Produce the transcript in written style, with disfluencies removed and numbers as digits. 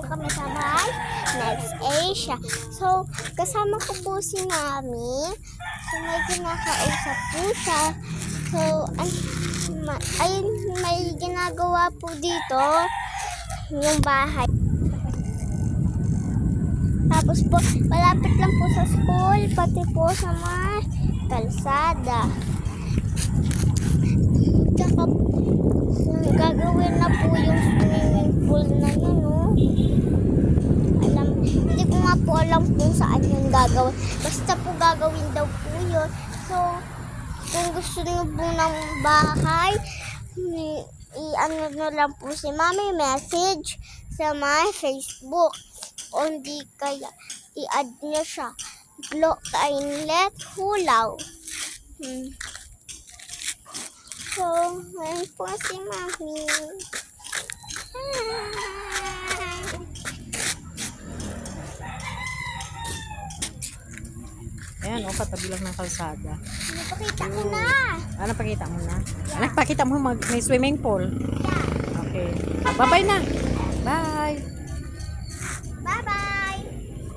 kami sa bahay Next Asia. So, kasama ko po si Mami. So, may kinakausap po siya. So, may ginagawa po dito yung bahay. Tapos po, malapit lang po sa school, pati po sa mga kalsada. Tsaka, gagawin na po yung swimming pool na yun, no? Hindi ko nga po alam kung saan yung gagawin. Basta po gagawin daw po yun. So, kung gusto niyo po ng bahay, i-ano na lang po si Mami message sa my Facebook. O hindi kaya i-add niyo siya. Kainlet Hulaw. So, ngayon po si Mami. Ayan, katabi lang ng kalsada. Napakita ko na. Ano, pakita mo na? Anak, pakita mo may swimming pool. Okay. Bye-bye na. Bye.